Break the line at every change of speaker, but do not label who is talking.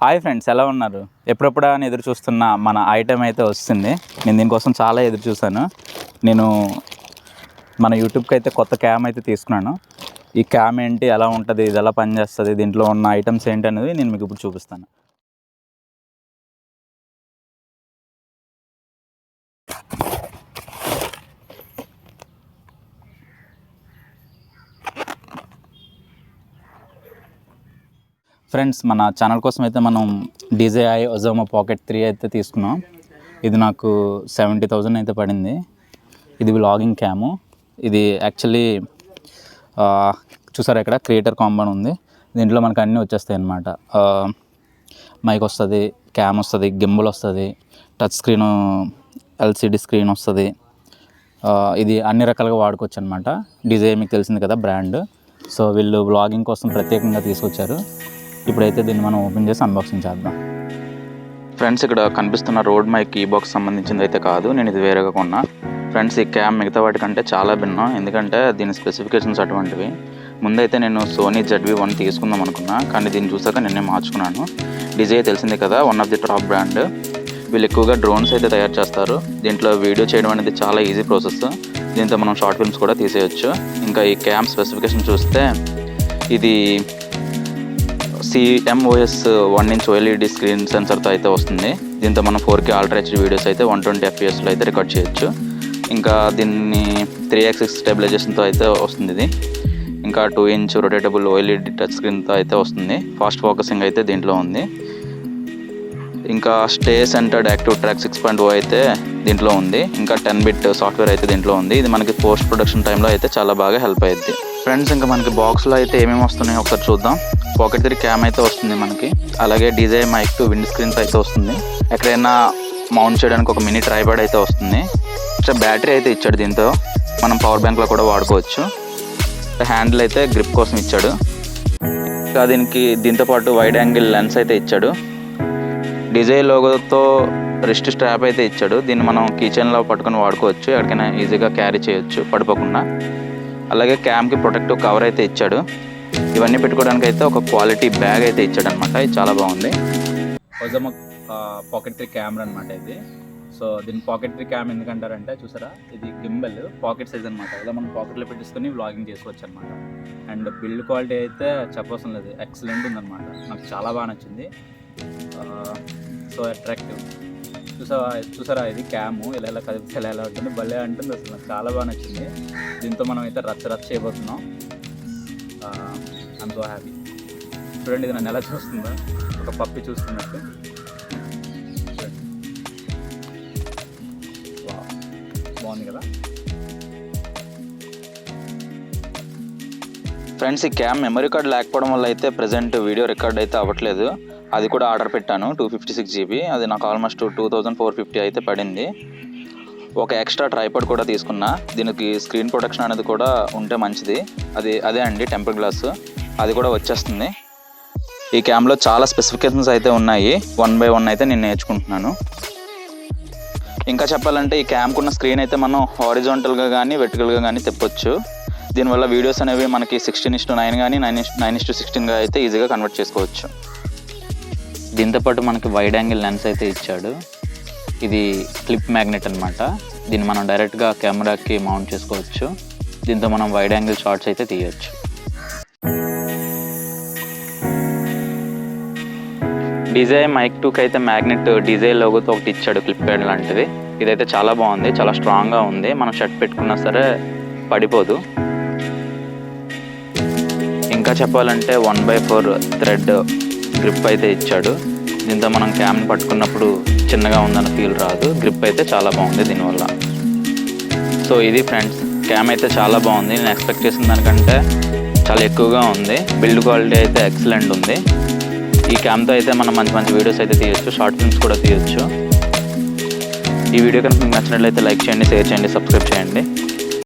Hi friends, ఎలా ఉన్నారు? ఎప్పుడెప్పుడా అని ఎదురు చూస్తున్న మన ఐటెం అయితే వస్తుంది. నేను దీనికోసం చాలా ఎదురు చూశాను. నేను మన యూట్యూబ్కి అయితే కొత్త క్యామ్ అయితే తీసుకున్నాను. ఈ క్యామ్ ఏంటి, ఎలా ఉంటుంది, ఇది ఎలా పనిచేస్తుంది, దీంట్లో ఉన్న ఐటమ్స్ ఏంటి అనేది నేను మీకు ఇప్పుడు చూపిస్తాను. ఫ్రెండ్స్, మన ఛానల్ కోసం అయితే మనం DJI Osmo Pocket 3 అయితే తీసుకున్నాం. ఇది నాకు 70,000 అయితే పడింది. ఇది వ్లాగింగ్ క్యాము. ఇది యాక్చువల్లీ చూసారా, ఇక్కడ క్రియేటర్ కాంబోన్ ఉంది. దీంట్లో మనకు అన్నీ వచ్చేస్తాయి అన్నమాట. మైక్ వస్తుంది, క్యామ్ వస్తుంది, గింబల్ వస్తుంది, టచ్ స్క్రీను, LCD స్క్రీన్ వస్తుంది. ఇది అన్ని రకాలుగా వాడుకోవచ్చు అనమాట. DJI మీకు తెలిసింది కదా బ్రాండ్. సో వీళ్ళు వ్లాగింగ్ కోసం ప్రత్యేకంగా తీసుకొచ్చారు. ఇప్పుడైతే దీన్ని మనం ఓపెన్ చేసి అన్బాక్సింగ్ చేద్దాం. ఫ్రెండ్స్, ఇక్కడ కనిపిస్తున్న రోడ్ మైక్ ఈ బాక్స్ సంబంధించింది అయితే కాదు, నేను ఇది వేరేగా కొన్నా. ఫ్రెండ్స్, ఈ క్యామ్ మిగతా వాటికంటే చాలా భిన్నం, ఎందుకంటే దీని స్పెసిఫికేషన్స్ అటువంటివి. ముందైతే నేను సోనీ ZV-1 తీసుకుందాం అనుకున్నా, కానీ దీన్ని చూసాక నిన్నే మార్చుకున్నాను. DJI తెలిసిందే కదా, one of the top brand. వీళ్ళు ఎక్కువగా డ్రోన్స్ అయితే తయారు చేస్తారు. దీంట్లో వీడియో చేయడం అనేది చాలా ఈజీ ప్రాసెస్. దీంతో మనం షార్ట్ ఫిల్మ్స్ కూడా తీసేయచ్చు. ఇంకా ఈ క్యామ్ స్పెసిఫికేషన్ చూస్తే ఇది CMOS 1 ఇంచ్ OLED స్క్రీన్ సెన్సర్తో అయితే వస్తుంది. దీంతో మనం 4K అల్ట్రా HD వీడియోస్ అయితే 120 FPS అయితే రికార్డ్ చేయొచ్చు. ఇంకా దీన్ని 3x స్టెబిలైజేషన్తో అయితే వస్తుంది. ఇది ఇంకా 2 ఇంచ్ రొటేటబుల్ OLED టచ్ స్క్రీన్తో అయితే వస్తుంది. ఫాస్ట్ ఫోకసింగ్ అయితే దీంట్లో ఉంది. ఇంకా స్టే సెంటర్డ్ యాక్టివ్ ట్రాక్ 6.0 అయితే దీంట్లో ఉంది. ఇంకా 10-bit సాఫ్ట్వేర్ అయితే దీంట్లో ఉంది. ఇది మనకి పోస్ట్ ప్రొడక్షన్ టైంలో అయితే చాలా బాగా హెల్ప్ అయ్యింది. ఫ్రెండ్స్, ఇంకా మనకి బాక్స్లో అయితే ఏమేమి వస్తున్నాయో ఒకసారి చూద్దాం. Pocket 3 క్యామ్ అయితే వస్తుంది మనకి. అలాగే DJI మైక్ 2 విండ్ స్క్రీన్స్ అయితే వస్తుంది. ఎక్కడైనా మౌంట్ చేయడానికి ఒక మినీ ట్రైపాడ్ అయితే వస్తుంది. బ్యాటరీ అయితే ఇచ్చాడు. దీంతో మనం పవర్ బ్యాంక్లో కూడా వాడుకోవచ్చు. హ్యాండిల్ అయితే గ్రిప్ కోసం ఇచ్చాడు. ఇంకా దీంతో పాటు వైడ్ యాంగిల్ లెన్స్ అయితే ఇచ్చాడు. DJI లోగోతో రిస్ట్ స్ట్రాప్ అయితే ఇచ్చాడు. దీన్ని మనం కిచెన్లో పట్టుకొని వాడుకోవచ్చు. ఎక్కడికైనా ఈజీగా క్యారీ చేయొచ్చు పడిపోకుండా. అలాగే క్యామ్కి ప్రొటెక్టివ్ కవర్ అయితే ఇచ్చాడు. ఇవన్నీ పెట్టుకోవడానికి అయితే ఒక క్వాలిటీ బ్యాగ్ అయితే ఇచ్చాడు అనమాట. ఇది చాలా బాగుంది. Osmo Pocket 3 కెమెరా అనమాట ఇది. సో దీన్ని Pocket 3 క్యామ్ ఎందుకంటారంటే, చూసారా, ఇది గింబల్ పాకెట్ సైజ్ అనమాట. ఇలా మనం పాకెట్లో పెట్టేసుకొని వ్లాగింగ్ చేసుకోవచ్చు అనమాట. అండ్ బిల్డ్ క్వాలిటీ అయితే చెప్పవసరం లేదు, ఎక్సలెంట్ ఉందన్నమాట. నాకు చాలా బాగా నచ్చింది. So attractive. చూసారా ఇది క్యాము ఇలా కదిపితే ఎలా ఉంటుంది, భలే అంటుంది అసలు. నాకు చాలా బాగా నచ్చింది. దీంతో మనం అయితే రచ్చ చేయబోతున్నాం. I'm so happy. చూడండి, ఇది నన్ను ఎలా చూస్తుందా, ఒక పప్పి చూస్తున్నట్టు. బాగుంది కదా ఫ్రెండ్స్. ఈ క్యామ్ మెమరీ కార్డ్ లేకపోవడం వల్ల అయితే ప్రజెంట్ వీడియో రికార్డ్ అయితే అవ్వట్లేదు. అది కూడా ఆర్డర్ పెట్టాను 256 GB. అది నాకు ఆల్మోస్ట్ 2450 అయితే పడింది. ఒక ఎక్స్ట్రా ట్రైపాడ్ కూడా తీసుకున్నా. దీనికి స్క్రీన్ ప్రొటెక్షన్ అనేది కూడా ఉంటే మంచిది. అదే అండి, టెంపర్ గ్లాస్, అది కూడా వచ్చేస్తుంది. ఈ క్యామ్లో చాలా స్పెసిఫికేషన్స్ అయితే ఉన్నాయి. 1 by 1 అయితే నేను నేర్చుకుంటున్నాను. ఇంకా చెప్పాలంటే ఈ క్యామ్కున్న స్క్రీన్ అయితే మనం హారిజాంటల్గా కానీ వెర్టికల్గా కానీ తిప్పొచ్చు. దీనివల్ల వీడియోస్ అనేవి మనకి 16:9 కానీ 9:16గా అయితే ఈజీగా కన్వర్ట్ చేసుకోవచ్చు. దీంతోపాటు మనకి వైడ్ యాంగిల్ లెన్స్ అయితే ఇచ్చాడు. ఇది క్లిప్ మ్యాగ్నెట్ అనమాట. దీన్ని మనం డైరెక్ట్గా కెమెరాకి మౌంట్ చేసుకోవచ్చు. దీంతో మనం వైడ్ యాంగిల్ షాట్స్ అయితే తీయచ్చు. DJI మైక్ 2కి అయితే మ్యాగ్నెట్ DJI లోగోతో ఒకటి ఇచ్చాడు, క్లిప్ ప్యాడ్ లాంటిది. ఇదైతే చాలా బాగుంది, చాలా స్ట్రాంగ్గా ఉంది. మనం షర్ట్ పెట్టుకున్నా సరే పడిపోదు. ఇంకా చెప్పాలంటే 1/4 థ్రెడ్ గ్రిప్ అయితే ఇచ్చాడు. దీంతో మనం క్యామ్ని పట్టుకున్నప్పుడు చిన్నగా ఉందన్న ఫీల్ రాదు. గ్రిప్ అయితే చాలా బాగుంది దీనివల్ల. సో ఇది ఫ్రెండ్స్, క్యామ్ అయితే చాలా బాగుంది. నేను ఎక్స్పెక్ట్ చేసిన దానికంటే చాలా ఎక్కువగా ఉంది. బిల్డ్ క్వాలిటీ అయితే ఎక్సలెంట్ ఉంది. ఈ క్యామ్తో అయితే మనం మంచి వీడియోస్ అయితే తీయొచ్చు, షార్ట్ ఫిల్మ్స్ కూడా తీయొచ్చు. ఈ వీడియో కనుక మీకు నచ్చినట్లయితే లైక్ చేయండి, షేర్ చేయండి, సబ్స్క్రైబ్ చేయండి.